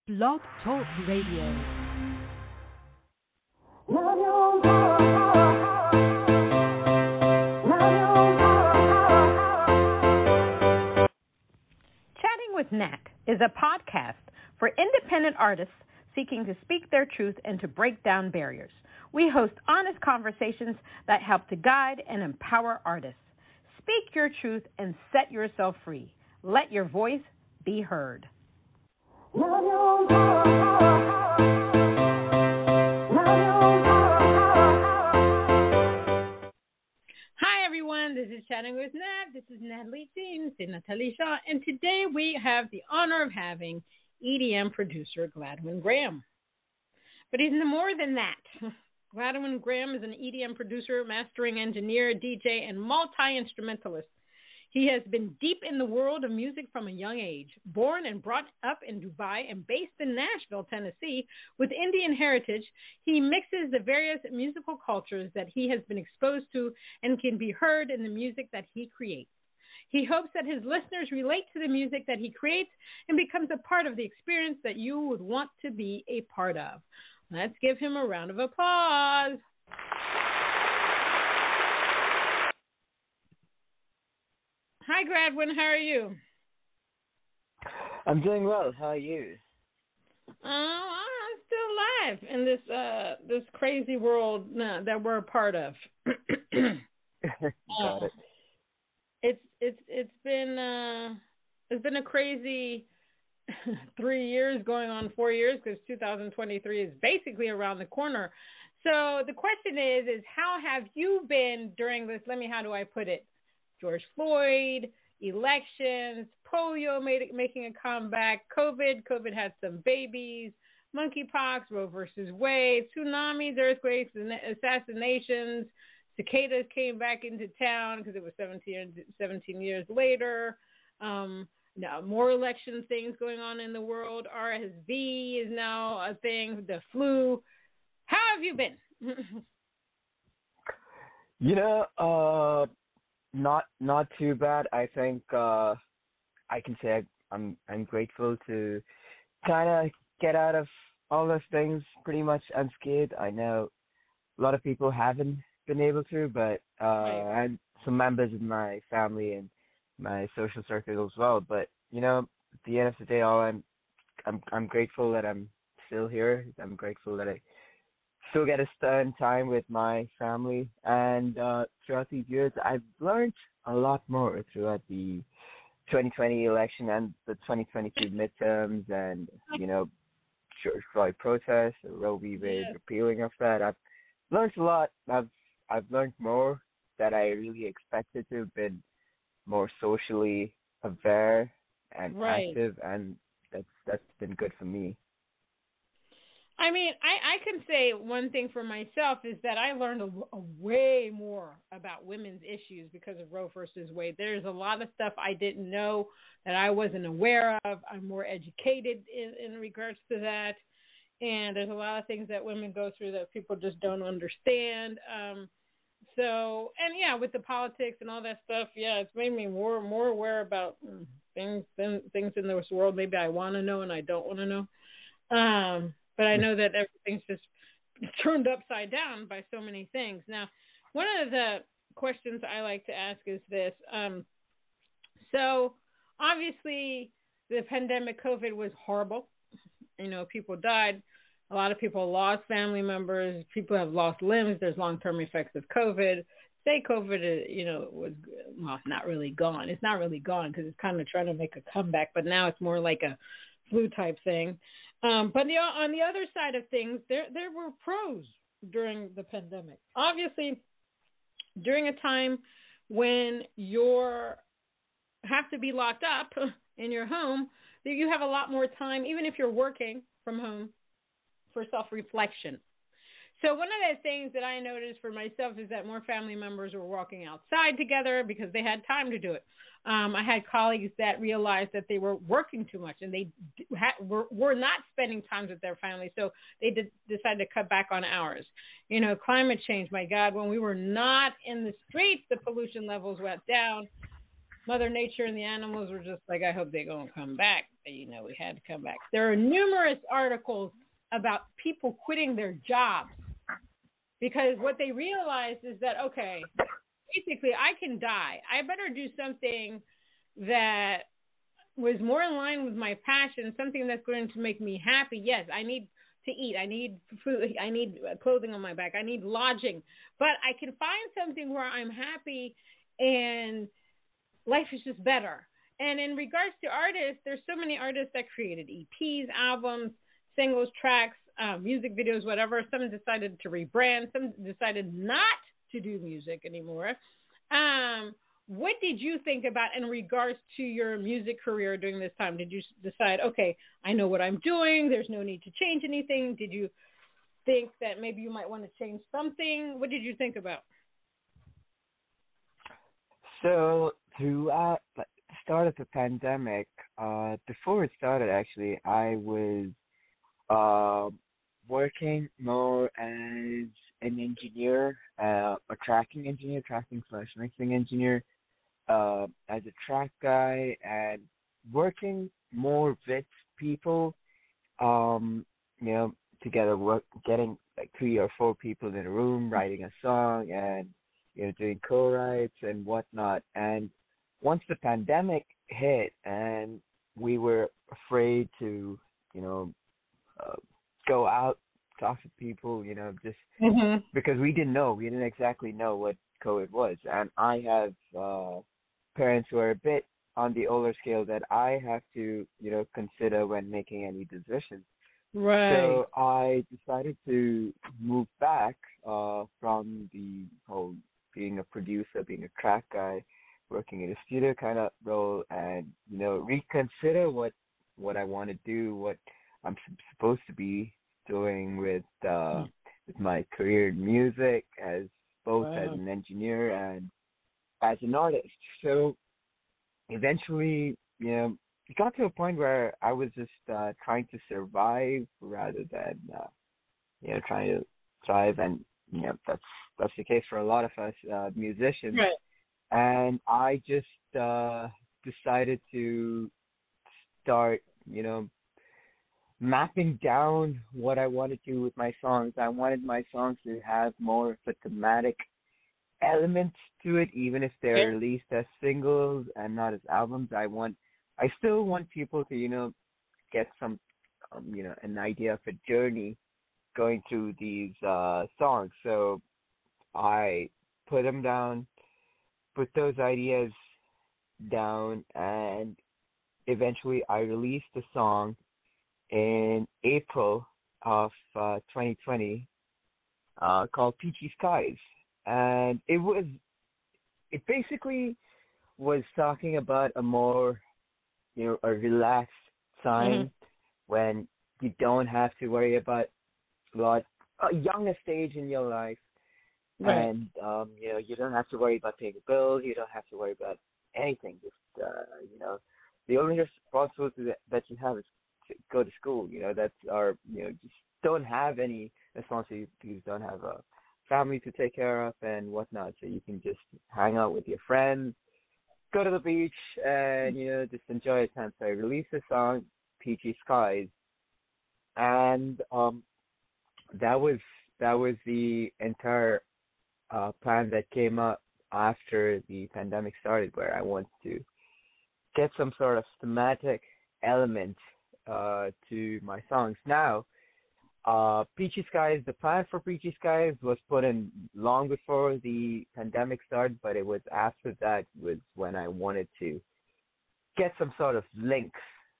Blog Talk Radio. Chatting with Nat is a podcast for independent artists seeking to speak their truth and to break down barriers. We host honest conversations that help to guide and empower artists. Speak your truth and set yourself free. Let your voice be heard. Hi, everyone. This is Chatting with Nat. This is Natalie Jean, Natalie Shaw, and today we have the honor of having EDM producer Gladwyn Graham. But he's more than that. Gladwyn Graham is an EDM producer, mastering engineer, DJ, and multi-instrumentalist. He has been deep in the world of music from a young age. Born and brought up in Dubai and based in Nashville, Tennessee, with Indian heritage, he mixes the various musical cultures that he has been exposed to and can be heard in the music that he creates. He hopes that his listeners relate to the music that he creates and becomes a part of the experience that you would want to be a part of. Let's give him a round of applause. Hi, Gladwyn. How are you? I'm doing well. How are you? I'm still alive in this crazy world that we're a part of. Got it. It's been a crazy 3 years, going on 4 years, because 2023 is basically around the corner. So the question is how have you been during this? How do I put it? George Floyd, elections, polio making a comeback, COVID had some babies, monkeypox, Roe versus Wade, tsunamis, earthquakes, assassinations, cicadas came back into town because it was 17 years later. Now, more election things going on in the world. RSV is now a thing, the flu. How have you been? Not too bad. I think I can say I'm grateful to kind of get out of all those things pretty much unscathed. I know a lot of people haven't been able to, but Right. and some members of my family and my social circle as well. But at the end of the day, I'm grateful that I'm still here. I'm grateful that I still get to spend time with my family. And throughout these years, I've learned a lot more throughout the 2020 election and the 2022 midterms and, George Floyd protests, the Roe v. Wade repealing of that. I've learned a lot. I've learned more that I really expected to have been more socially aware and active, and that's been good for me. I can say one thing for myself is that I learned a way more about women's issues because of Roe versus Wade. There's a lot of stuff I didn't know that I wasn't aware of. I'm more educated in regards to that. And there's a lot of things that women go through that people just don't understand. With the politics and all that stuff, it's made me more aware about things in this world. Maybe I want to know and I don't want to know. But I know that everything's just turned upside down by so many things. Now, one of the questions I like to ask is this. So obviously the pandemic, COVID, was horrible. People died. A lot of people lost family members. People have lost limbs. There's long-term effects of COVID. Say COVID, was not really gone. It's not really gone because it's kind of trying to make a comeback, but now it's more like a flu type thing. But on the other side of things, there were pros during the pandemic. Obviously, during a time when you have to be locked up in your home, you have a lot more time, even if you're working from home, for self-reflection. So one of the things that I noticed for myself is that more family members were walking outside together because they had time to do it. I had colleagues that realized that they were working too much and they were not spending time with their family, so they decided to cut back on hours. Climate change, my God, when we were not in the streets, the pollution levels went down. Mother Nature and the animals were just like, I hope they're going to come back. But, we had to come back. There are numerous articles about people quitting their jobs because what they realized is that, okay, basically I can die. I better do something that was more in line with my passion, something that's going to make me happy. Yes, I need to eat. I need food. I need clothing on my back. I need lodging. But I can find something where I'm happy and life is just better. And in regards to artists, there's so many artists that created EPs, albums, singles, tracks, music videos, whatever. Some decided to rebrand. Some decided not to do music anymore. What did you think about in regards to your music career during this time? Did you decide, okay, I know what I'm doing, there's no need to change anything? Did you think that maybe you might want to change something? What did you think about? So throughout the start of the pandemic, before it started, actually, I was working more as an engineer, a tracking engineer, tracking/mixing engineer, as a track guy, and working more with people, together, getting like 3 or 4 people in a room, writing a song, and doing co-writes and whatnot. And once the pandemic hit, and we were afraid to, go out, talk to people, just because we didn't exactly know what COVID was. And I have parents who are a bit on the older scale that I have to, consider when making any decisions. Right. So I decided to move back from the whole being a producer, being a track guy, working in a studio kind of role, and reconsider what I want to do, what I'm supposed to be doing with my career in music, as both as an engineer and as an artist. So eventually, it got to a point where I was just trying to survive rather than trying to thrive, and that's the case for a lot of us musicians. Right. And I just decided to start, mapping down what I wanted to do with my songs. I wanted my songs to have more of a thematic element to it, even if they're released as singles and not as albums. I still want people to, get some, an idea of a journey going through these songs. So I put them down, put those ideas down, and eventually I released a song in April of 2020 called Peachy Skies. And it basically was talking about a more, a relaxed time when you don't have to worry about a younger stage in your life. Right. And, you don't have to worry about paying a bill. You don't have to worry about anything. Just, the only responsibility that you have is to go to school, just don't have any responsibilities, don't have a family to take care of and whatnot. So you can just hang out with your friends, go to the beach, and, just enjoy your time. So I released a song, Peachy Skies, and that was the entire plan that came up after the pandemic started, where I wanted to get some sort of thematic element to my songs. Now, Peachy Skies, the plan for Peachy Skies was put in long before the pandemic started, but it was after that was when I wanted to get some sort of links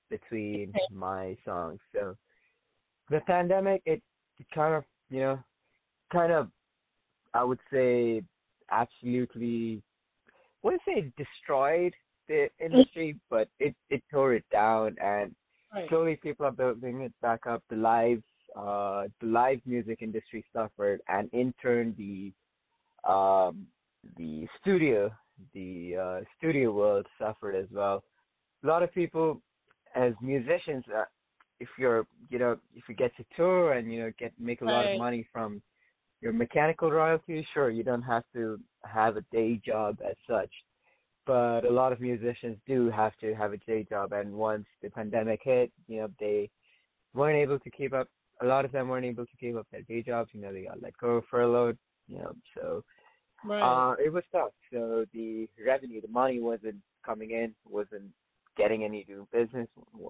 between my songs. So the pandemic, it kind of, I would say, absolutely, I wouldn't say destroyed the industry, but it tore it down, and slowly people are building it back up. The live music industry suffered, and in turn the studio world suffered as well. A lot of people, as musicians, if you get to tour and make a lot of money from your mechanical royalties, sure, you don't have to have a day job as such. but a lot of musicians do have to have a day job. And once the pandemic hit, they weren't able to keep up. A lot of them weren't able to keep up their day jobs. They got let go, furloughed. So Right. it was tough. So the revenue, the money wasn't coming in, wasn't getting any new business.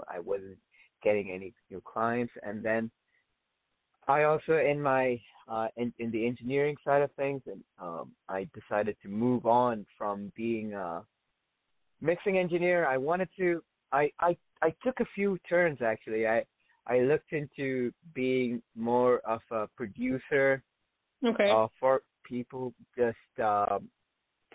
I wasn't getting any new clients. And then I also in my in the engineering side of things, and I decided to move on from being a mixing engineer. I wanted to. I took a few turns actually. I looked into being more of a producer Okay. for people, just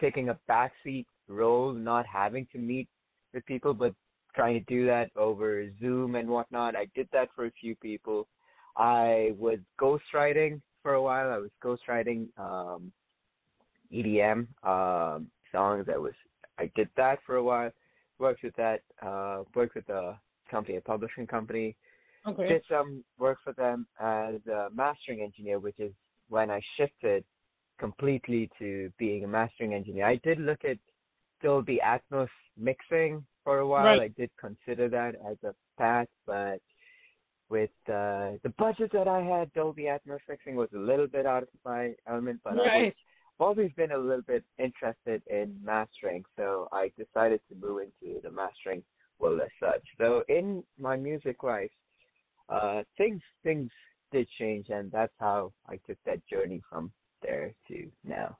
taking a backseat role, not having to meet with people, but trying to do that over Zoom and whatnot. I did that for a few people. I was ghostwriting for a while. I was ghostwriting EDM songs. I did that for a while. Worked with that. Worked with a company, a publishing company. Okay. Did some work for them as a mastering engineer, which is when I shifted completely to being a mastering engineer. I did look at Dolby Atmos mixing for a while. Right. I did consider that as a path, but with the budget that I had, Dolby Atmos mixing was a little bit out of my element, but Right. I've always been a little bit interested in mastering, so I decided to move into the mastering world as such. So in my music life, things did change, and that's how I took that journey from there to now.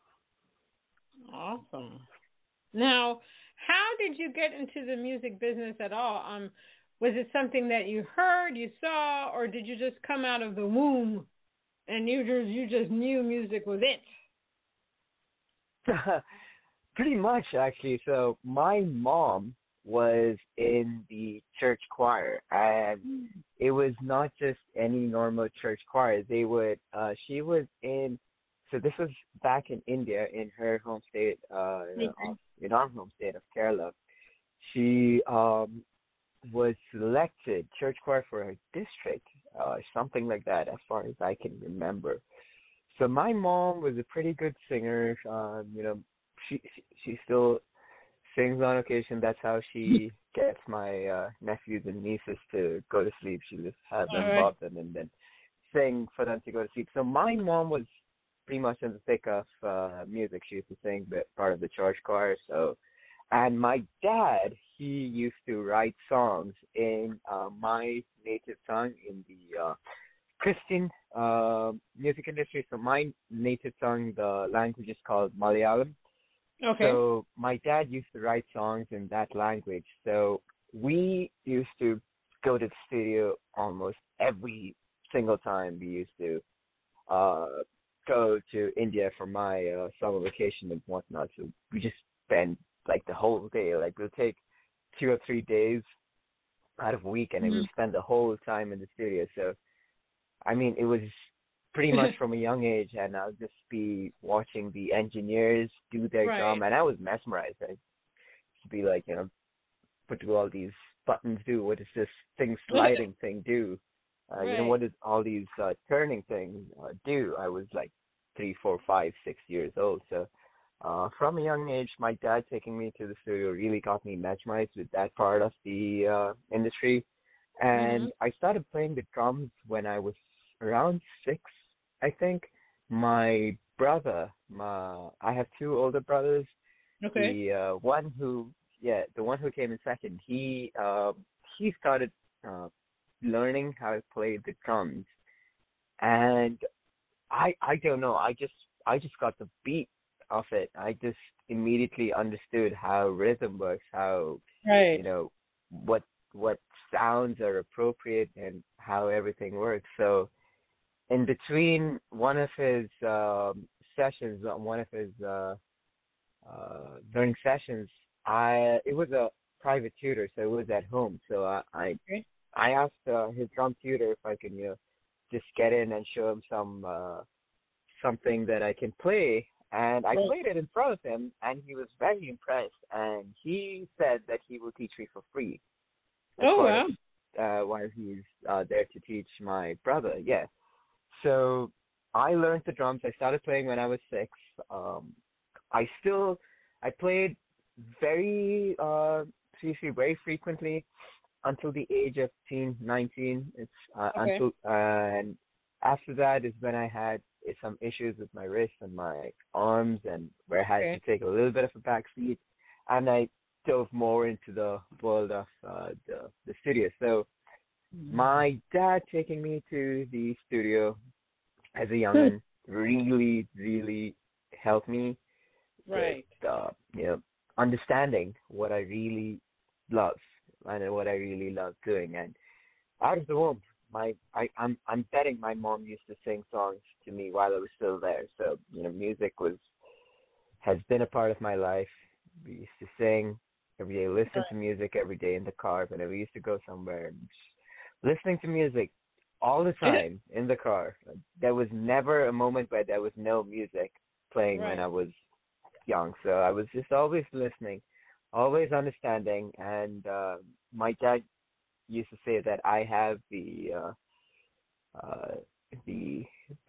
Awesome. Now, how did you get into the music business at all? Was it something that you heard, you saw, or did you just come out of the womb and you just knew music was it? Pretty much, actually. So my mom was in the church choir, and it was not just any normal church choir. She was in, so this was back in India, in her home state, in our home state of Kerala. She was selected church choir for her district, something like that, as far as I can remember. So my mom was a pretty good singer. She still sings on occasion. That's how she gets my nephews and nieces to go to sleep. She just has them bob them and then sing for them to go to sleep. So my mom was pretty much in the thick of music. She used to sing part of the church choir. So, and my dad, he used to write songs in my native tongue, in the Christian music industry. So my native tongue, the language is called Malayalam. Okay. So my dad used to write songs in that language. So we used to go to the studio almost every single time we used to go to India for my summer vacation and whatnot. So we just spend like the whole day. Like we'll take 2 or 3 days out of a week, and we'll spend the whole time in the studio. So I mean, it was pretty much from a young age, and I'll just be watching the engineers do their job, and I was mesmerized. I used to be like, what do all these buttons do? What does this thing sliding thing do? What does all these turning things do? I was like 3, 4, 5, 6 years old. So from a young age, my dad taking me to the studio really got me mesmerized with that part of the industry. And I started playing the drums when I was around 6, I think. My brother, I have 2 older brothers. Okay. The one who came in second, he started learning how to play the drums, and I don't know, I just got the beat of it. I just immediately understood how rhythm works, how what sounds are appropriate and how everything works. So in between one of his sessions, one of his learning sessions, it was a private tutor, so it was at home. So I asked his drum tutor if I can just get in and show him something that I can play. And I played it in front of him, and he was very impressed. And he said that he will teach me for free. Wow. While he's there to teach my brother, yeah. So I learned the drums. I started playing when I was 6. I played very seriously, very frequently until the age of 19. It's Okay. until and after that is when I had some issues with my wrists and my arms, and where I had to Okay. take a little bit of a back seat, and I dove more into the world of the studio. So Mm. my dad taking me to the studio as a youngin really, really helped me with Right. understanding what I really love and what I really love doing. And out of the womb, I'm betting my mom used to sing songs to me while I was still there. So music was has been a part of my life. We used to sing every day, listen to music every day in the car whenever we used to go somewhere. Listening to music all the time in the car. There was never a moment where there was no music playing when Right. I was young. So I was just always listening, always understanding. And my dad used to say that I have uh, the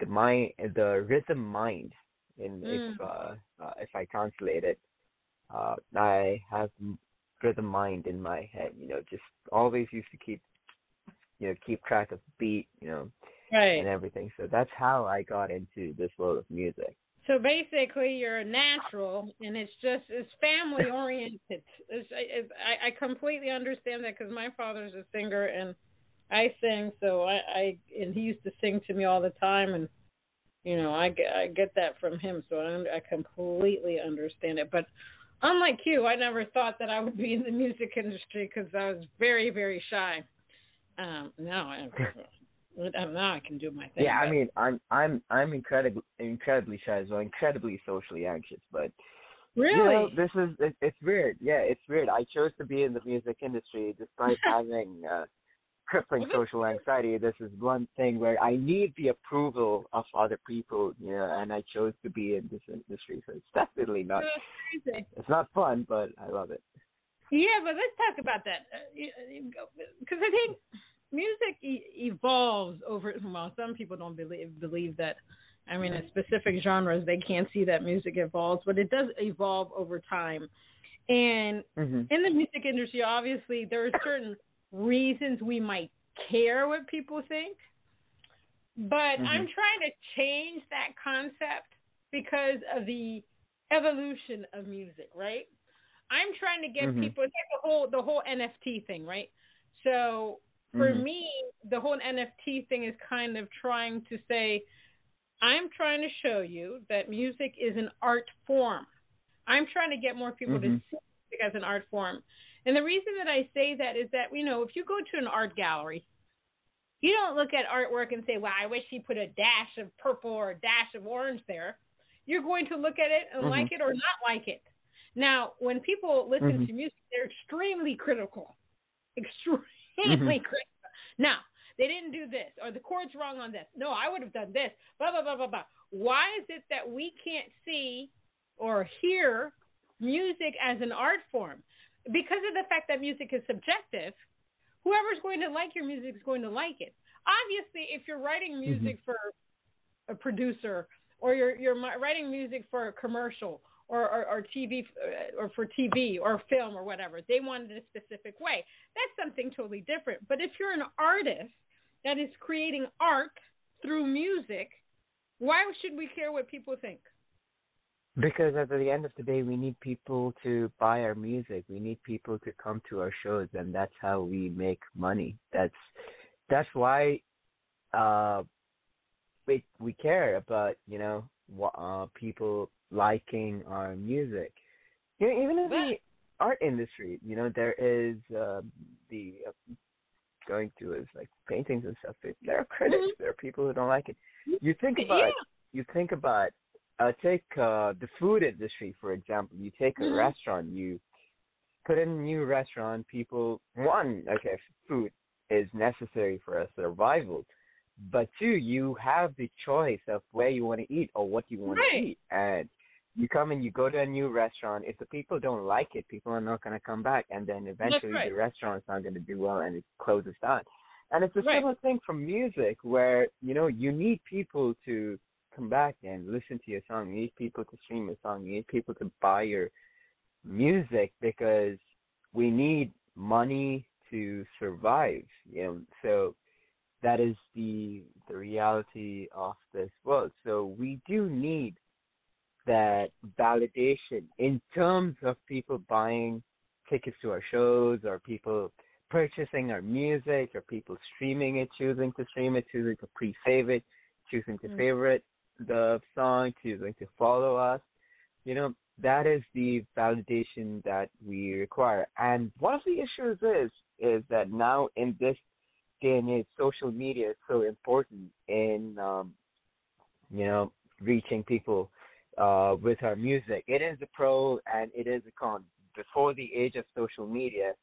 mind, the rhythm mind. In Mm. if I translate it, I have rhythm mind in my head. Just always used to keep track of beat, and Right. everything. So that's how I got into this world of music. So basically, you're a natural, and it's family oriented. I completely understand that because my father's a singer, and I sing. So and he used to sing to me all the time, and I get that from him. So I completely understand it. But unlike you, I never thought that I would be in the music industry because I was very, very shy. Now now I can do my Yeah, thing, I but mean, I'm incredibly shy as well, incredibly socially anxious. But really. it's weird. Yeah, it's weird. I chose to be in the music industry despite having crippling Well, this social anxiety. This is one thing where I need the approval of other people, and I chose to be in this industry. So it's definitely not. is crazy. It's not fun, but I love it. Yeah, but let's talk about that because I think music evolves over. Well, some people don't believe that. I mean, in specific genres, they can't see that music evolves, but it does evolve over time. And Mhm. in the music industry, obviously, there are certain reasons we might care what people think, but I'm Mhm. trying to change that concept because of the evolution of music, right? I'm trying to get Mhm. people. It's like the whole NFT thing, right? So for Mhm. me, the whole NFT thing is kind of trying to say, I'm trying to show you that music is an art form. I'm trying to get more people to Mhm. see music as an art form. And the reason that I say that is that, if you go to an art gallery, you don't look at artwork and say, well, I wish he put a dash of purple or a dash of orange there. You're going to look at it and Mhm. like it or not like it. Now, when people listen Mhm. to music, they're extremely critical. Extremely Mhm. critical. Now, they didn't do this, or the chord's wrong on this. No, I would have done this. Blah, blah, blah, blah, blah. Why is it that we can't see or hear music as an art form? Because of the fact that music is subjective, whoever's going to like your music is going to like it. Obviously, if you're writing Mhm. music for a producer, or you're writing music for a commercial, or TV, or for TV or film or whatever, they want it a specific way. That's something totally different. But if you're an artist that is creating art through music, why should we care what people think? Because at the end of the day, we need people to buy our music. We need people to come to our shows, and that's how we make money. That's why uh we care about people liking our music. Even in Well, the art industry, there is the going to is like paintings and stuff. There are critics. mhm. There are people who don't like it. You think about Yeah. you think about take the food industry for example. You take a Mhm. restaurant. You put in a new restaurant. People okay, food is necessary for a survival, but two, you have the choice of where you want to eat or what you want to Right. eat, and you come and you go to a new restaurant. If the people don't like it, people are not going to come back, and then That's eventually the right. restaurant's not going to do well, and it closes down. And it's a Right. similar thing from music, where you need people to come back and listen to your song. You need people to stream your song. You need people to buy your music because we need money to survive. So that is the reality of this world. So we do need that validation in terms of people buying tickets to our shows, or people purchasing our music, or people streaming it, choosing to stream it, choosing to pre-save it, choosing to favorite the song, choosing to follow us. That is the validation that we require. And one of the issues is that now in this day and age, social media is so important in reaching people with our music. It is a pro and it is a con. Before the age of social media,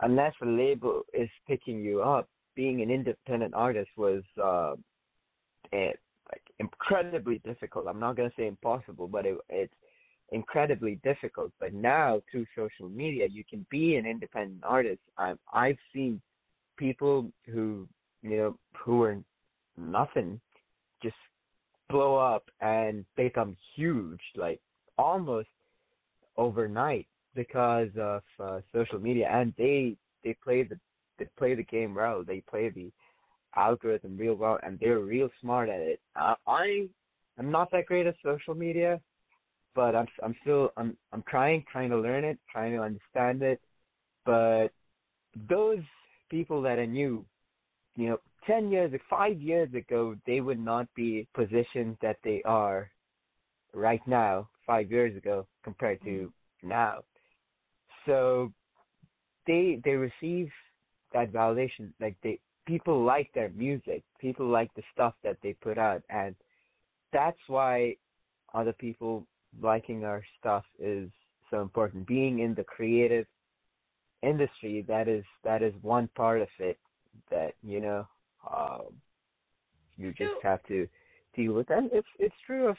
unless a label is picking you up, being an independent artist was incredibly difficult. I'm not going to say impossible, but it's incredibly difficult. But now through social media, you can be an independent artist. I've seen people who are nothing just blow up and become huge, like almost overnight, because of social media. And they play the game well. They play the algorithm real well, and they're real smart at it. I'm not that great at social media, but I'm still trying to learn it, trying to understand it. But those people that I knew, 10 years, 5 years ago, they would not be positioned that they are right now, 5 years ago, compared to now. So they receive that validation. Like people like their music, people like the stuff that they put out, and that's why other people liking our stuff is so important. Being in the creative industry, that is one part of it that you just have to deal with. And it's true of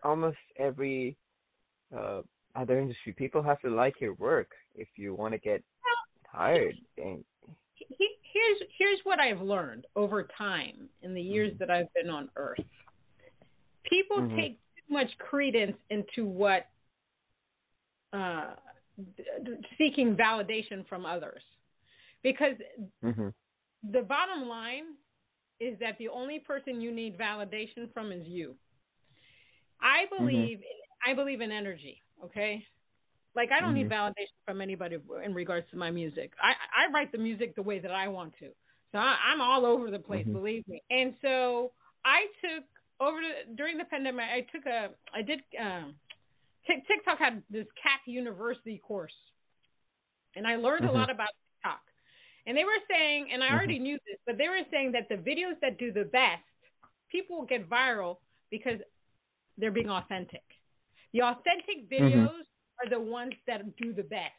almost every other industry. People have to like your work if you want to get hired. And here's what I've learned over time in the years that I've been on Earth. People take too much credence into what seeking validation from others, because the bottom line is that the only person you need validation from is you. I believe in energy. Okay, like I don't need validation from anybody in regards to my music. I write the music the way that I want to, so I'm all over the place, believe me. And so I took during the pandemic. TikTok had this CAP University course, and I learned a lot about TikTok. And they were saying, and I already knew this, but they were saying that the videos that do the best, people will get viral because they're being authentic. The authentic videos are the ones that do the best,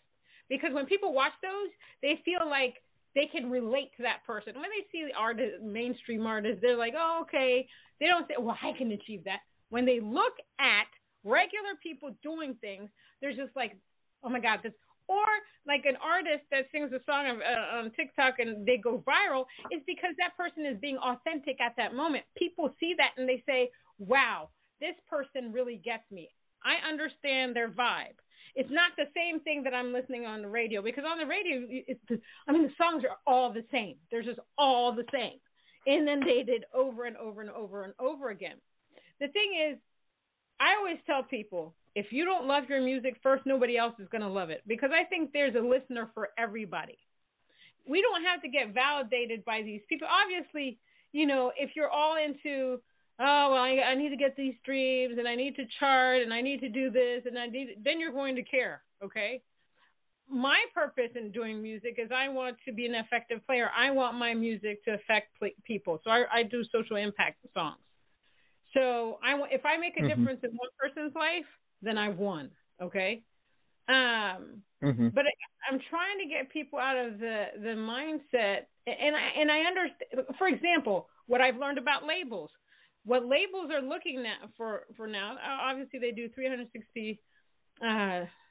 because when people watch those, they feel like they can relate to that person. When they see the mainstream artists, they're like, oh, okay. They don't say, well, I can achieve that. When they look at regular people doing things, they're just like, oh my God, this. Or like an artist that sings a song on TikTok and they go viral, is because that person is being authentic at that moment. People see that and they say, wow, this person really gets me. I understand their vibe. It's not the same thing that I'm listening on the radio, because on the radio, the songs are all the same. They're just all the same, inundated over and over and over and over again. The thing is, I always tell people, if you don't love your music first, nobody else is going to love it, because I think there's a listener for everybody. We don't have to get validated by these people. Obviously, if you're all into, oh, well, I need to get these streams and I need to chart and I need to do this and then you're going to care, okay? My purpose in doing music is I want to be an effective player. I want my music to affect people. So I do social impact songs. So if I make a difference in one person's life, then I've won, okay? But I'm trying to get people out of the mindset, and I understand. For example, what I've learned about labels. What labels are looking at for now, obviously they do 360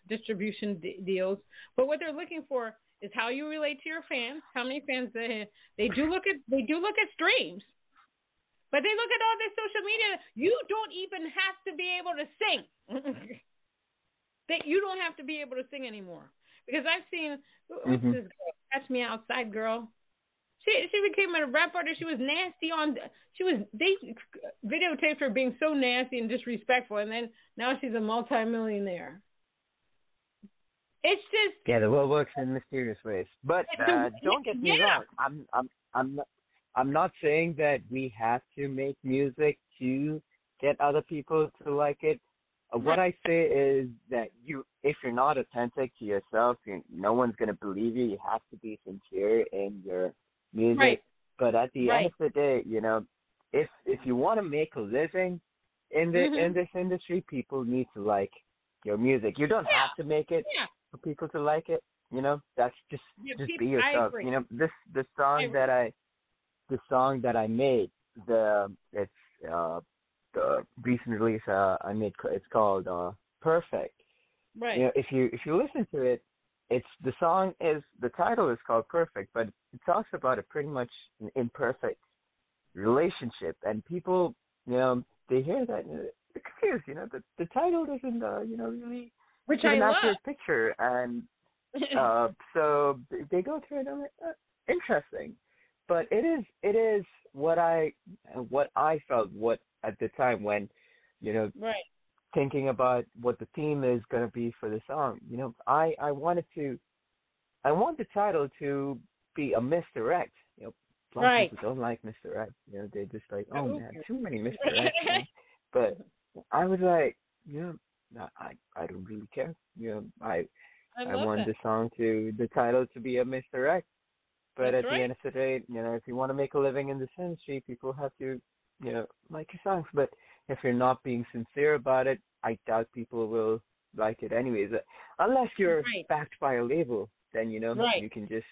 distribution deals, but what they're looking for is how you relate to your fans, how many fans they do look at streams. But they look at all this social media. You don't even have to be able to sing. that you don't have to be able to sing anymore. Because I've seen, what's Mhm. this girl? Catch Me Outside girl. She became a rap artist. She was nasty they videotaped her being so nasty and disrespectful, and then now she's a multimillionaire. It's just, Yeah, the world works in mysterious ways. But don't get me wrong. I'm not saying that we have to make music to get other people to like it. What I say is that if you're not authentic to yourself, no one's gonna believe you. You have to be sincere in your music. Right. But at the end of the day, if you want to make a living in this industry, people need to like your music. You don't have to make it for people to like it. That's just be yourself. The song that I made, the recent release I made, it's called Perfect. Right. If you listen to it, the title is called Perfect, but it talks about a pretty much an imperfect relationship, and people, they hear that and they're confused. The title doesn't, really give an accurate picture, and so they go through it and I'm like, interesting. But it is what I felt at the time when, thinking about what the theme is going to be for the song. I want the title to be a misdirect. A lot of people don't like misdirect. They're just like, oh man, too many misdirects. But I was like, I don't really care. I want the title to be a misdirect. But at the end of the day, if you want to make a living in this industry, people have to, like your songs. But if you're not being sincere about it, I doubt people will like it anyways. Unless you're backed by a label, then, you can just,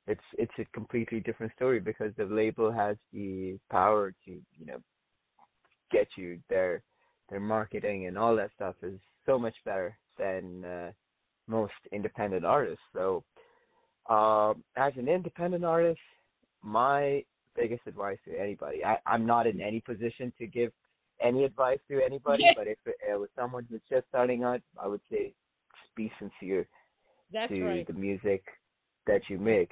it's a completely different story, because the label has the power to, get you their marketing and all that stuff is so much better than most independent artists. So, as an independent artist, my biggest advice to anybody, I'm not in any position to give any advice to anybody, but if it was someone who's just starting out, I would say just be sincere to the music that you make.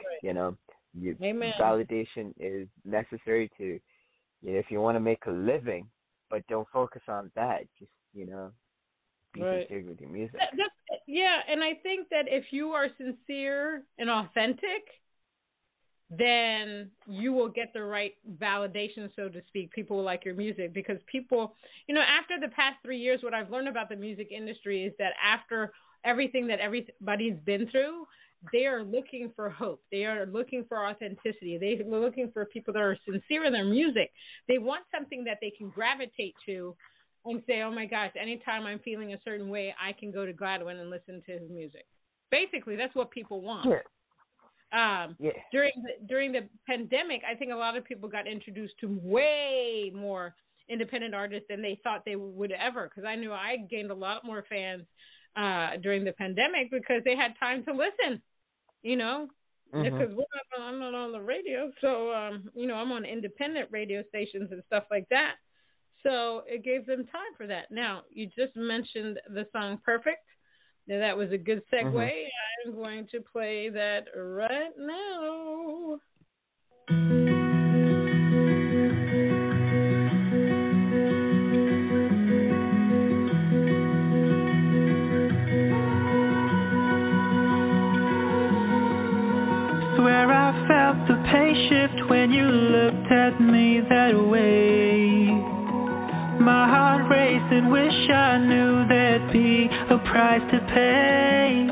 Validation is necessary to, if you want to make a living, but don't focus on that. Just, be sincere with your music. And I think that if you are sincere and authentic, then you will get the right validation, so to speak. People will like your music, because people, after the past 3 years, what I've learned about the music industry is that after everything that everybody's been through, they are looking for hope. They are looking for authenticity. They're looking for people that are sincere in their music. They want something that they can gravitate to and say, oh my gosh, anytime I'm feeling a certain way, I can go to Gladwyn and listen to his music. Basically, that's what people want. During the pandemic, I think a lot of people got introduced to way more independent artists than they thought they would ever, because I knew I gained a lot more fans during the pandemic because they had time to listen, because I'm not on the radio. So, I'm on independent radio stations and stuff like that. So it gave them time for that. Now, you just mentioned the song Perfect. Now, that was a good segue. I'm going to play that right now. Swear I felt the pace shift when you looked at me that way. My heart racing, wish I knew there'd be a price to pay.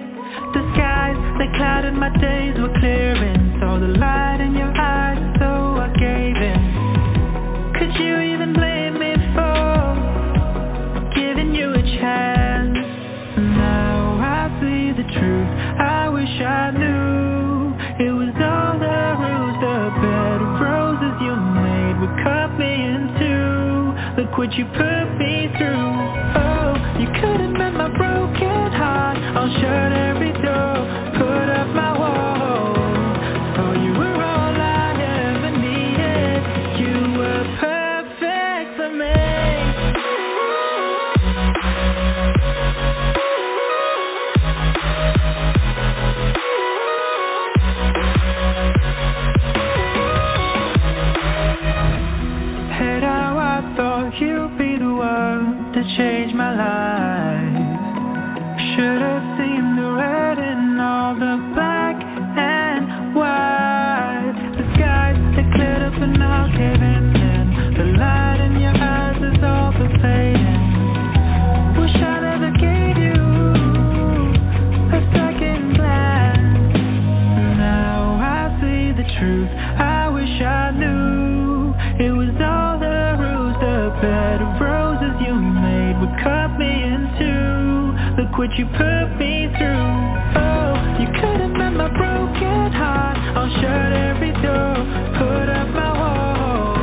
The skies, they clouded, my days were clearing. Saw the light in your eyes, so I gave in. Could you even blame me for giving you a chance? Now I see the truth, I wish I knew. It was all the rules, the bed of roses you made would cut me in two. Look what you put me through. Oh, you could have met my broken heart. I'll shut every door, put up my walls. Oh, you were all I ever needed. You were perfect for me. bed of roses you made would cut me in two. Look what you put me through. Oh, you could have met my broken heart. I'll shut every door, put up my wall.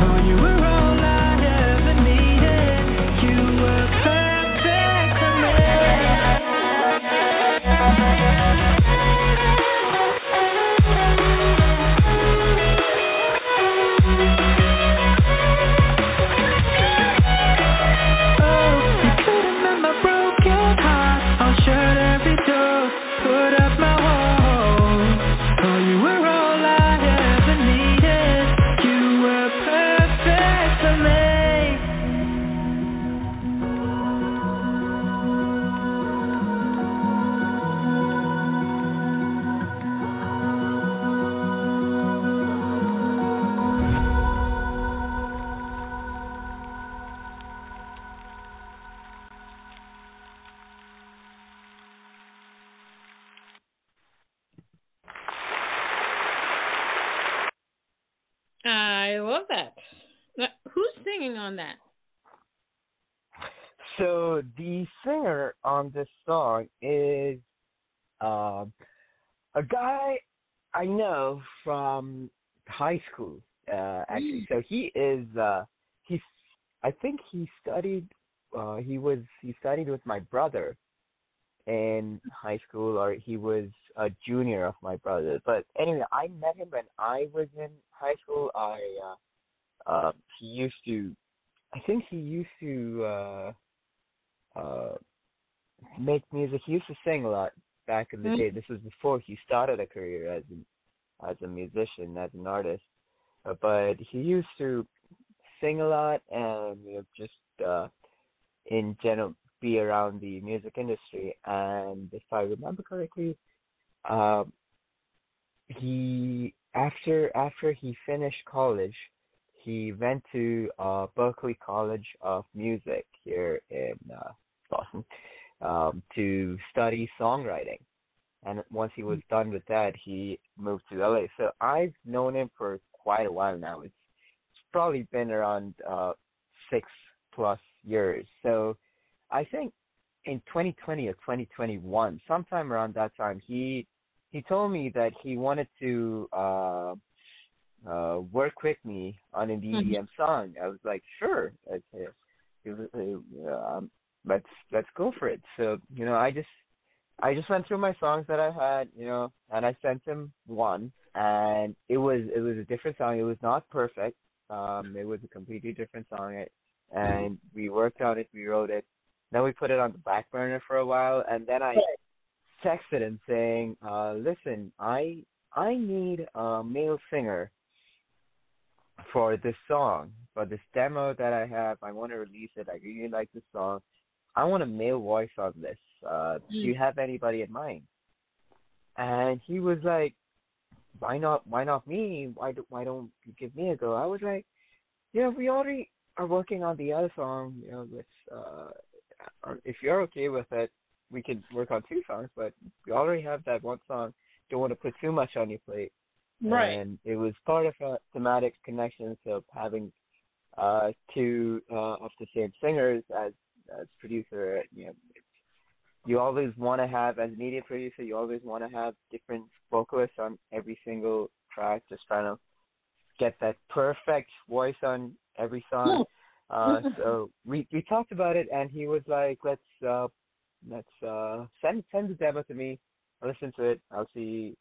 Oh, you were all I ever needed. You were perfect to me. I love that. Who's singing on that? So the singer on this song is a guy I know from high school. Actually, so he is. He's. I think he studied. He studied with my brother in high school, or he was a junior of my brother. But anyway, I met him when I was in high school. He used to, I think he used to make music. He used to sing a lot back in the day. This was before he started a career as a musician, as an artist. But he used to sing a lot and just in general be around the music industry. And if I remember correctly, he after he finished college, he went to Berklee College of Music here in Boston to study songwriting. And once he was done with that, he moved to LA. So I've known him for quite a while now. It's probably been around 6+ years. So I think in 2020 or 2021, sometime around that time, he told me that he wanted to work with me on an EDM song. I was like, sure, let's go for it. So I just went through my songs that I had, and I sent him one, and it was a different song. It was not perfect. It was a completely different song, and we worked on it. We wrote it. Then we put it on the back burner for a while, and then I texted him saying, listen, I need a male singer for this song, for this demo that I have. I want to release it. I really like this song. I want a male voice on this. Do you have anybody in mind? And he was like, why not me? Why don't you give me a go? I was like, we already are working on the other song. If you're okay with it, we could work on 2 songs, but we already have that one song. Don't want to put too much on your plate. Right. And it was part of a thematic connection of having 2 of the same singers as producer. You always want to have, as a media producer, you always want to have different vocalists on every single track, just trying to get that perfect voice on every song. So we talked about it, and he was like, let's send the demo to me. I'll listen to it. I'll see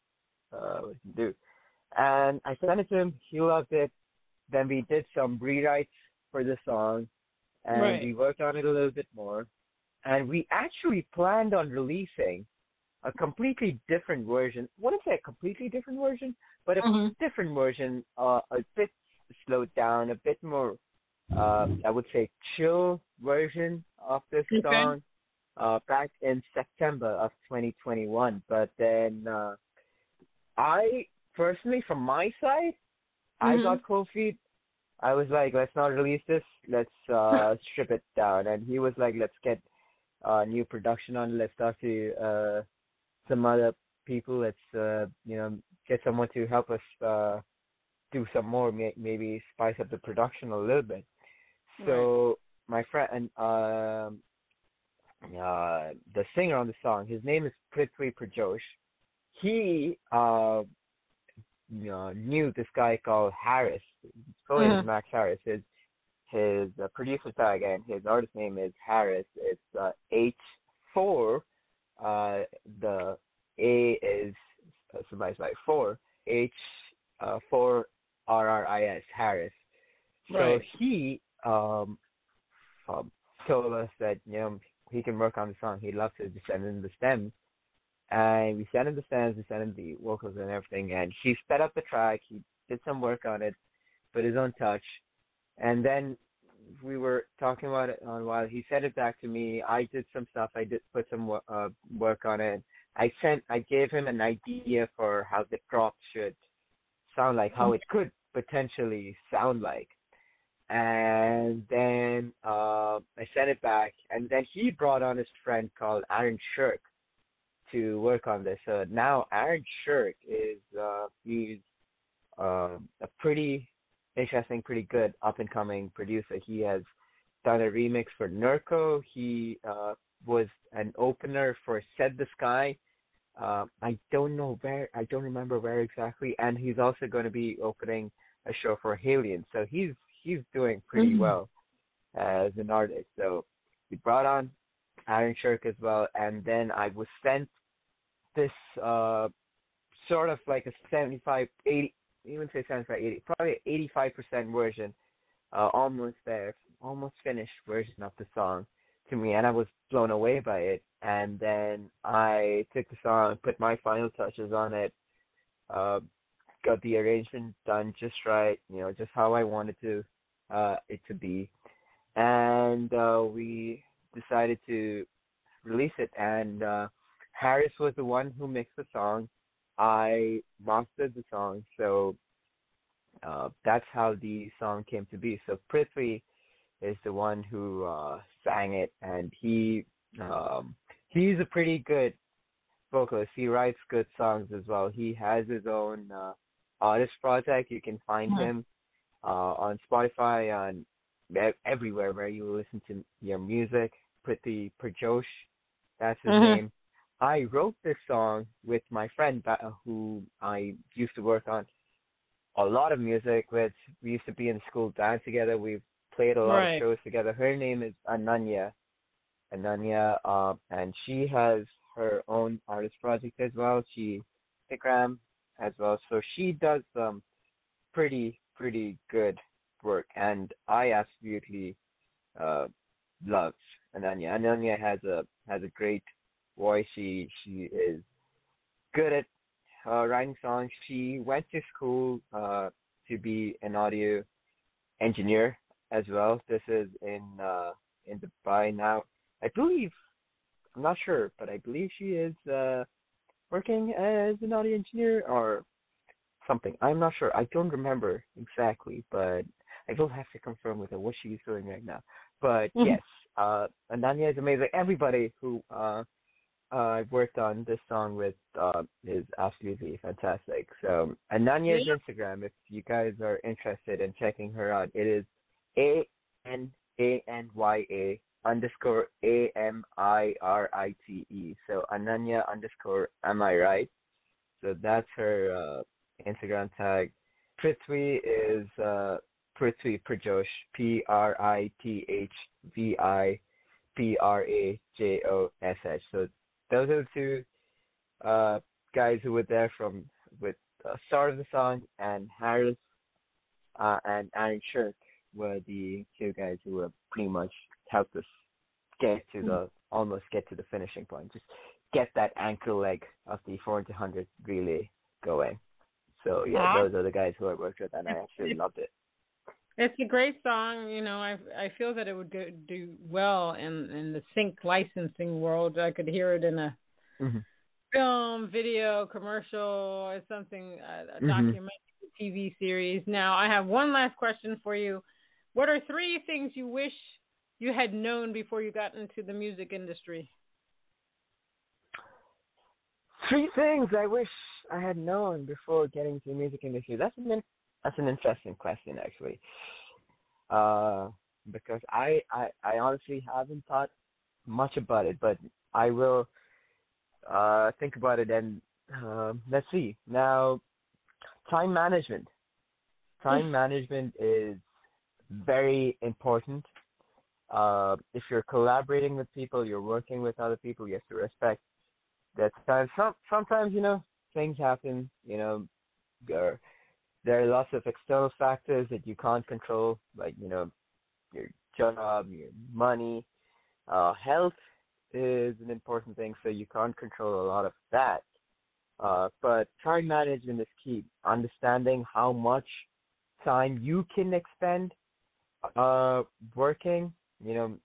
what we can do. And I sent it to him. He loved it. Then we did some rewrites for the song, and we worked on it a little bit more. And we actually planned on releasing a completely different version. I wouldn't say a completely different version, but a different version, a bit slowed down, a bit more, I would say, chill version of this song back in September of 2021. But then I personally, from my side, I got cold feet. I was like, let's not release this. Let's strip it down. And he was like, let's get new production on it. Let's talk to some other people. Let's, get someone to help us do some more, maybe spice up the production a little bit. So my friend and the singer on the song, his name is Prithvi Prajosh. He knew this guy called Harris. His full name is Max Harris. His producer tag and his artist name is Harris. It's H4. The A is somebody's like 4 H 4 RRIS Harris. So he told us that he can work on the song. He loves to just send in the stems, and we sent him the stems, we sent him the vocals and everything, and he sped up the track. He did some work on it, put his own touch, and then we were talking about it on a while. He sent it back to me. I did some stuff. I did put some work on it. I gave him an idea for how the crop should sound like, how it could potentially sound like. And then I sent it back, and then he brought on his friend called Aaron Shirk to work on this. So now Aaron Shirk is he's a pretty interesting, pretty good up-and-coming producer. He has done a remix for Nurko. He was an opener for Set the Sky. I don't remember where exactly. And he's also going to be opening a show for Halion. So he's doing pretty well as an artist. So we brought on Aaron Shirk as well. And then I was sent this sort of like a 75, 80, even say 75, 80, probably 85% version, almost finished version of the song to me, and I was blown away by it. And then I took the song, put my final touches on it, got the arrangement done just right, just how I wanted it to be, and we decided to release it. And Harris was the one who mixed the song. I mastered the song, so that's how the song came to be. So Prithvi is the one who sang it, and he's a pretty good vocalist. He writes good songs as well. He has his own artist project. You can find him on Spotify, on everywhere where you listen to your music. Prithvi Prajosh, that's his name. I wrote this song with my friend who I used to work on a lot of music with. We used to be in school dance together. We've played a lot of shows together. Her name is Ananya, and she has her own artist project as well. She Instagram as well. So she does some pretty good work, and I absolutely love Ananya. Ananya has a great voice. She is good at writing songs. She went to school to be an audio engineer as well. This is in Dubai now. I'm not sure, but I believe she is working as an audio engineer or something. I'm not sure. I don't remember exactly, but I will have to confirm with her what she's doing right now. But yes, Ananya is amazing. Everybody who I've worked on this song with is absolutely fantastic. So Ananya's Instagram, if you guys are interested in checking her out, it is ANANYA _AMIRITE. So Ananya _ am I right? So that's her Instagram tag. Prithvi is Prithvi Prajosh, PRITHVI PRAJOSH. So those are the two guys who were there with start of the song, and Harris and Aaron Shirk were the two guys who were pretty much helped us almost get to the finishing point, just get that anchor leg of the 400 relay going. So yeah, those are the guys who I worked with, and I actually loved it. It's a great song. I feel that it would do well in the sync licensing world. I could hear it in a film, video, commercial, or something, a documentary, TV series. Now, I have one last question for you. What are 3 things you wish you had known before you got into the music industry? 3 things I wish I had known before getting into the music industry. That's an interesting question, actually. because I honestly haven't thought much about it, but I will think about it and let's see. Now, time management. Time management is very important. If you're collaborating with people, you're working with other people, you have to respect that time. Sometimes, things happen, there, there are lots of external factors that you can't control, like, your job, your money, health is an important thing, so you can't control a lot of that. But time management is key. Understanding how much time you can expend working,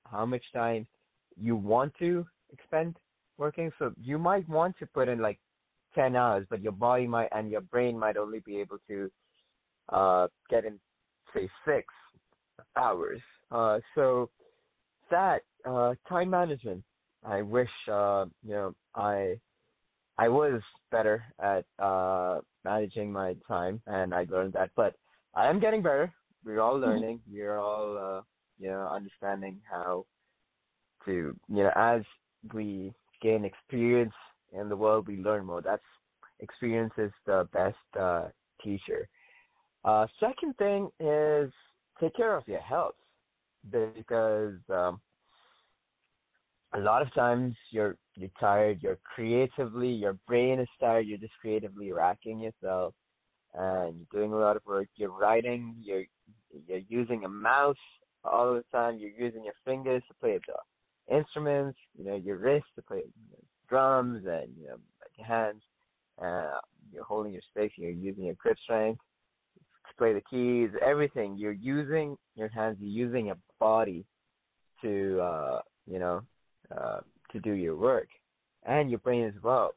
how much time you want to expend working. So you might want to put in like 10 hours, but your body might and your brain might only be able to get in, say, 6 hours. So that time management, I wish, I was better at managing my time, and I learned that. But I am getting better. We're all learning. We're all, understanding how to, as we gain experience in the world, we learn more. That's experience is the best teacher. Second thing is take care of your health, because a lot of times you're tired, your brain is tired, you're just creatively racking yourself, and you're doing a lot of work. You're writing, you're using a mouse all the time, you're using your fingers to play the instruments, your wrists to play drums, and like your hands, you're holding your sticks, you're using your grip strength to play the keys, everything. You're using your hands, you're using your body to to do your work, and your brain as well.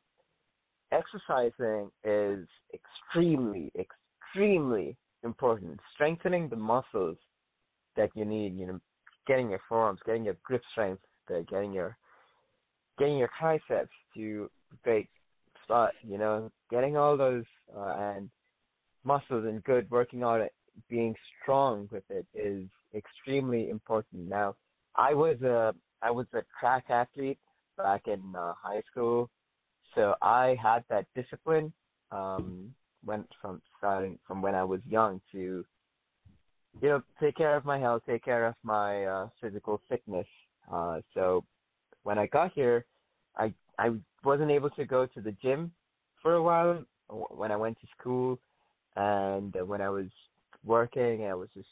Exercising is extremely, extremely important. Strengthening the muscles that you need, getting your forearms, getting your grip strength, getting your triceps to break spot, getting all those and muscles and good, working on it, being strong with it is extremely important. Now, I was a track athlete back in high school, so I had that discipline. Went from starting from when I was young to take care of my health, take care of my physical fitness. So when I got here, I wasn't able to go to the gym for a while when I went to school, and when I was working, I was just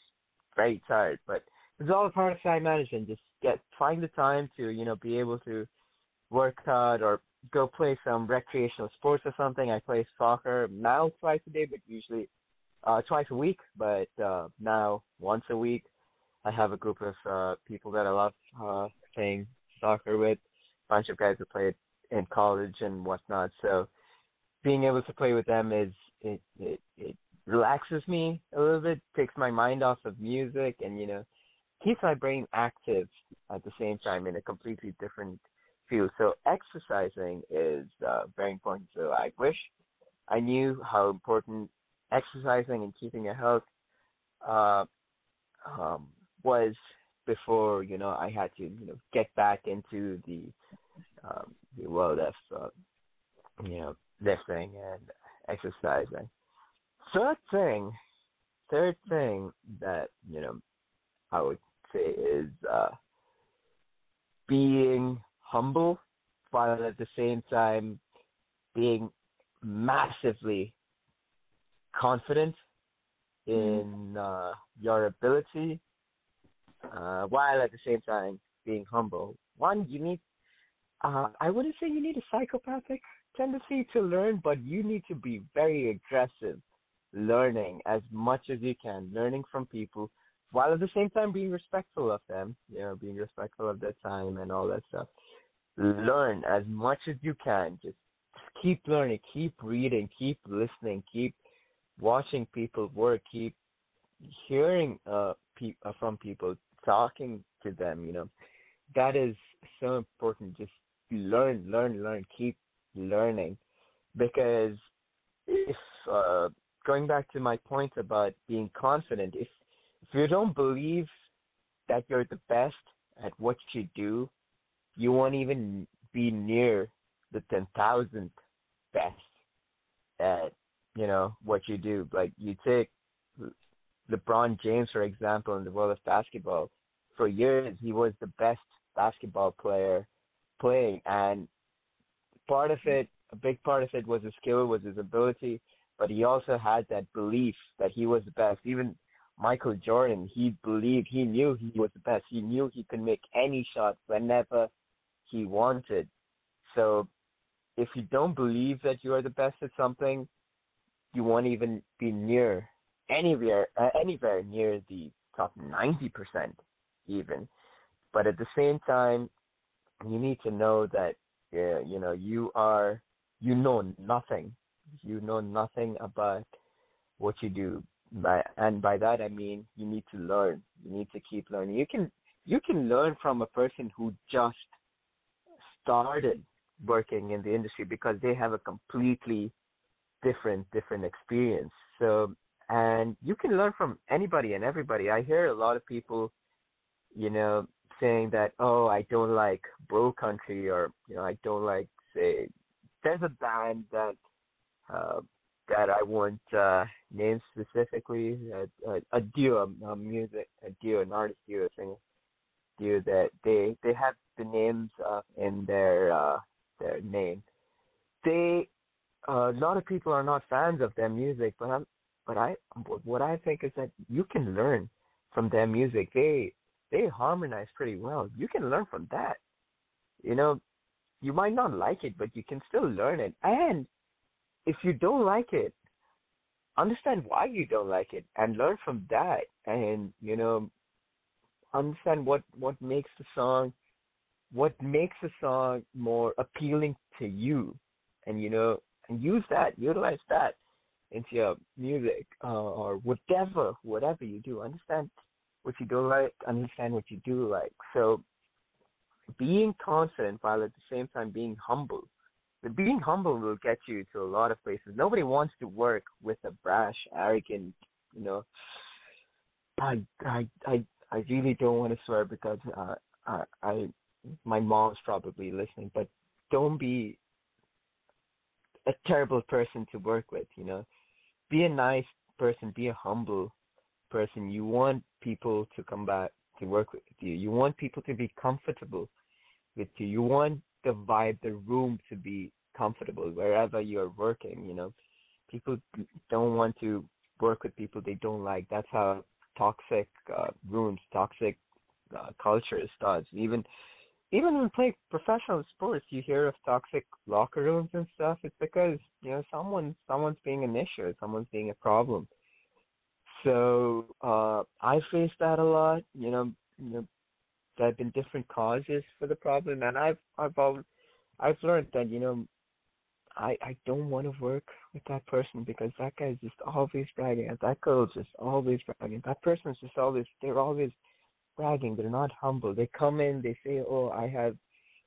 very tired. But it's all a part of time management. Just find the time to be able to work hard or go play some recreational sports or something. I play soccer now twice a day, but usually twice a week. But now once a week, I have a group of people that I love playing soccer with. A bunch of guys who played in college and whatnot. So being able to play with them it relaxes me a little bit, takes my mind off of music, and keeps my brain active at the same time in a completely different field. So exercising is very important. So I wish I knew how important exercising and keeping your health was before I had to get back into the world of lifting and exercising. Third thing that I would say is being humble, while at the same time being massively confident in your ability, while at the same time being humble. One, you need, I wouldn't say you need a psychopathic tendency to learn, but you need to be very aggressive, learning as much as you can, learning from people, while at the same time being respectful of them, being respectful of their time and all that stuff. Learn as much as you can. Just keep learning, keep reading, keep listening, keep watching people work, keep hearing from people, talking to them. That is so important. Just learn, keep learning. Because if going back to my point about being confident, if you don't believe that you're the best at what you do, you won't even be near the 10,000th best at, what you do. Like, you take LeBron James, for example, in the world of basketball. For years, he was the best basketball player playing, and a big part of it was his skill, was his ability, but he also had that belief that he was the best. Even Michael Jordan, he knew he was the best. He knew he could make any shot whenever he wanted. So if you don't believe that you are the best at something, you won't even be anywhere near the top 90% even. But at the same time, you need to know that you know nothing. You know nothing about what you do. And by that I mean you need to learn. You need to keep learning. You can learn from a person who just started working in the industry because they have a completely different experience. So, and you can learn from anybody and everybody. I hear a lot of people, saying that, oh, I don't like bro country, or I don't like, say, there's a band that I won't name specifically, a duo, an artist duo, a singer duo, that they have the names in their name. A lot of people are not fans of their music, but what I think is that you can learn from their music. They harmonize pretty well. You can learn from that. You might not like it, but you can still learn it. And if you don't like it, understand why you don't like it and learn from that. And, understand what makes the song more appealing to you. And, and utilize that into your music, or whatever you do. Understand what you don't like, understand what you do like. So being confident while at the same time being humble. But being humble will get you to a lot of places. Nobody wants to work with a brash, arrogant, I really don't want to swear because my mom's probably listening, but don't be a terrible person to work with, Be a nice person, be a humble person. You want people to come back to work with you. You want people to be comfortable with you. You want the vibe, the room to be comfortable wherever you're working. People don't want to work with people they don't like. That's how toxic rooms, toxic culture starts. Even when we play professional sports, you hear of toxic locker rooms and stuff. It's because someone's being an issue, someone's being a problem. So I face that a lot. There have been different causes for the problem, and I've learned that I don't want to work with that person because that guy's just always bragging, and that girl's just always bragging. That person's just they're always bragging. They're not humble. They come in, they say, "Oh, I have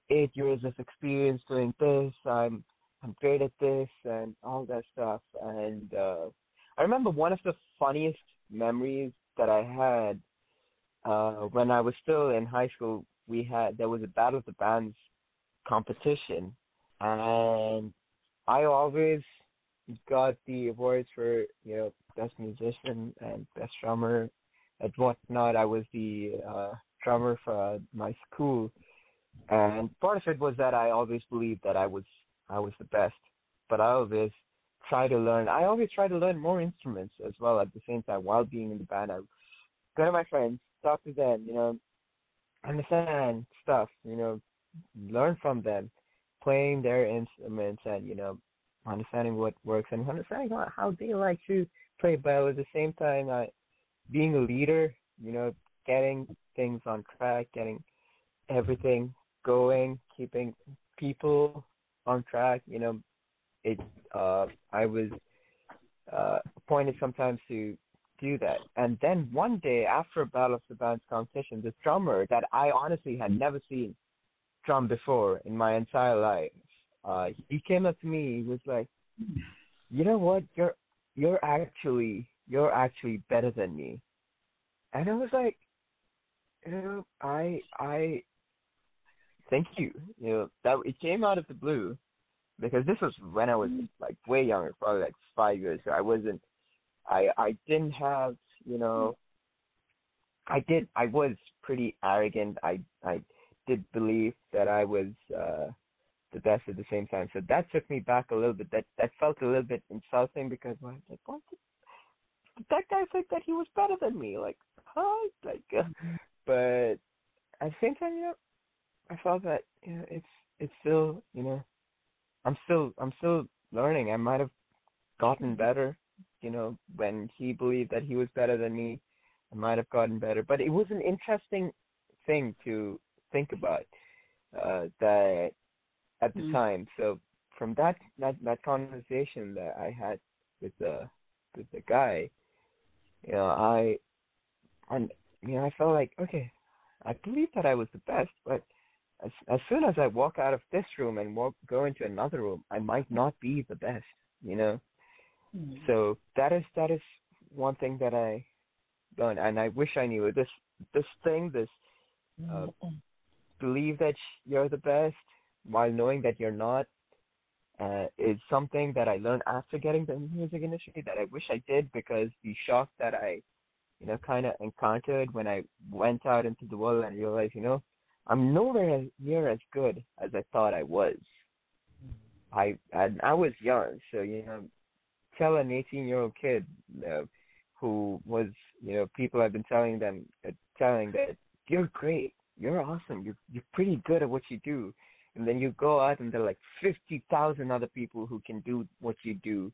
8 years of experience doing this. I'm great at this," and all that stuff. And I remember one of the funniest memories that I had when I was still in high school. There was a Battle of the Bands competition, and I always got the awards for best musician and best drummer and whatnot. I was the drummer for my school, and part of it was that I always believed that I was the best, but I always try to learn more instruments as well at the same time while being in the band. I go to my friends, talk to them, understand stuff, learn from them, playing their instruments and, understanding what works and understanding how they like to play. But at the same time, being a leader, getting things on track, getting everything going, keeping people on track, I was appointed sometimes to do that. And then one day after a Battle of the Bands competition, this drummer that I honestly had never seen drum before in my entire life, he came up to me. He was like, "You know what? You're actually better than me." And I was like, I thank you. That it came out of the blue because this was when I was like way younger, probably like 5 years. So I didn't have, I was pretty arrogant. I did believe that I was the best at the same time. So that took me back a little bit. That felt a little bit insulting because I was like, what? Did that guy think that he was better than me? Like, huh? But at the same time, I felt that it's still, I'm still learning. I might have gotten better, when he believed that he was better than me. I might have gotten better, but it was an interesting thing to think about that at the time. So from that conversation that I had with the guy, I felt like, okay, I believe that I was the best, but as soon as I walk out of this room and go into another room, I might not be the best, So that is one thing that I learned, and I wish I knew this believe that you're the best while knowing that you're not, is something that I learned after getting the music industry that I wish I did, because the shock that I kind of encountered when I went out into the world and realized, I'm nowhere near as good as I thought I was. I was young, so tell an 18-year-old kid who was, people have been telling that you're great, you're awesome, you're pretty good at what you do, and then you go out and there are like 50,000 other people who can do what you do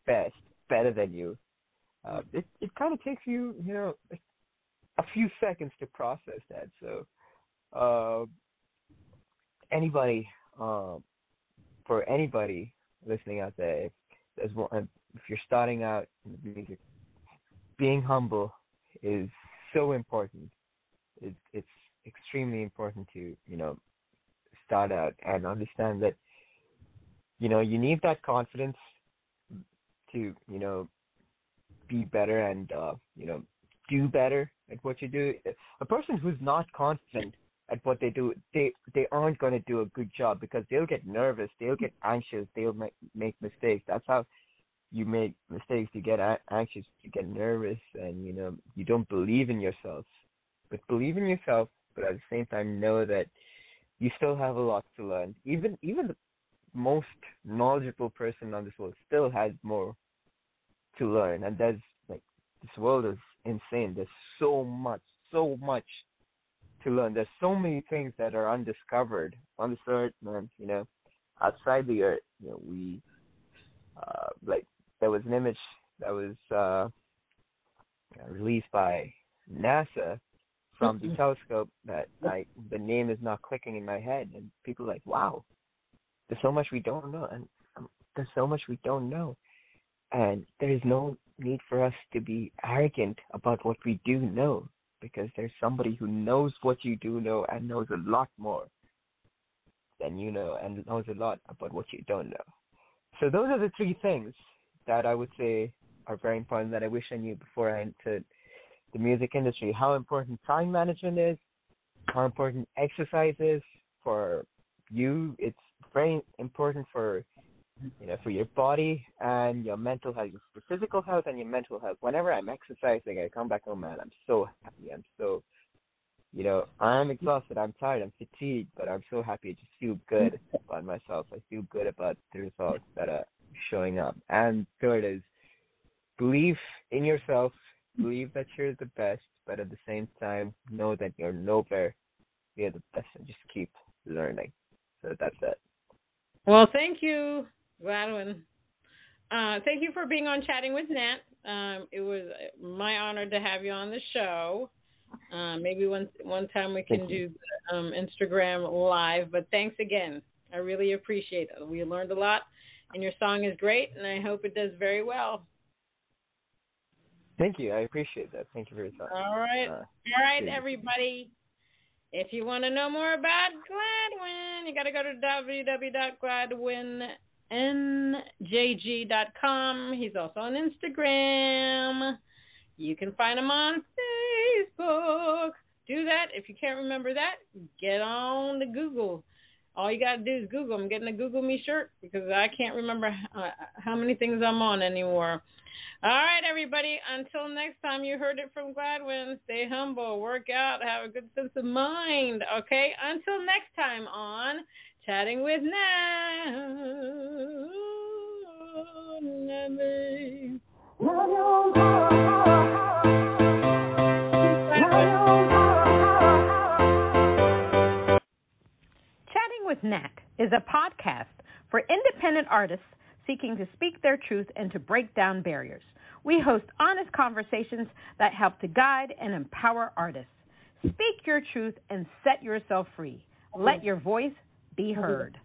better than you. It kind of takes you, a few seconds to process that. So, for anybody listening out there, if you're starting out in the music, being humble is so important. It's extremely important to, start out and understand that, you need that confidence to, be better and, do better at what you do. A person who's not confident at what they do, they aren't going to do a good job, because they'll get nervous, they'll get anxious, they'll make mistakes. That's how you make mistakes. You get anxious, you get nervous, and, you don't believe in yourself. But believe in yourself, but at the same time know that you still have a lot to learn. Even the most knowledgeable person on this world still has more to learn. And there's, this world is insane. There's so much to learn. There's so many things that are undiscovered on this earth, man. Outside the earth, we there was an image that was released by NASA from the telescope that the name is not clicking in my head, and people are like, wow, there's so much we don't know, and there's so much we don't know, and there is no need for us to be arrogant about what we do know, because there's somebody who knows what you do know and knows a lot more than you know, and knows a lot about what you don't know. So those are the three things that I would say are very important that I wish I knew before I entered the music industry. How important time management is, how important exercise is for you. It's very important for your body and your mental health, your physical health and your mental health. Whenever I'm exercising, I come back home, man, I'm so happy. I'm so, I'm exhausted, I'm tired, I'm fatigued, but I'm so happy. I just feel good about myself. I feel good about the results that are showing up. And third is believe in yourself, believe that you're the best, but at the same time, know that you're nowhere near the best, and just keep learning. So that's it. Well, thank you, Gladwyn. Thank you for being on Chatting with Nat. It was my honor to have you on the show. Maybe one time we can do Instagram Live, but thanks again. I really appreciate it. We learned a lot, and your song is great, and I hope it does very well. Thank you. I appreciate that. Thank you for your time. All right, everybody. If you want to know more about Gladwyn, you got to go to www.gladwynnjg.com. He's also on Instagram. You can find him on Facebook. Do that that. If you can't remember that, get on the Google. All you got to do is Google. I'm getting a Google Me shirt because I can't remember how many things I'm on anymore. All right, everybody. Until next time, you heard it from Gladwyn. Stay humble, work out, have a good sense of mind. Okay? Until next time on Chatting with Nat. Chatting with Nat is a podcast for independent artists seeking to speak their truth and to break down barriers. We host honest conversations that help to guide and empower artists. Speak your truth and set yourself free. Let your voice be heard.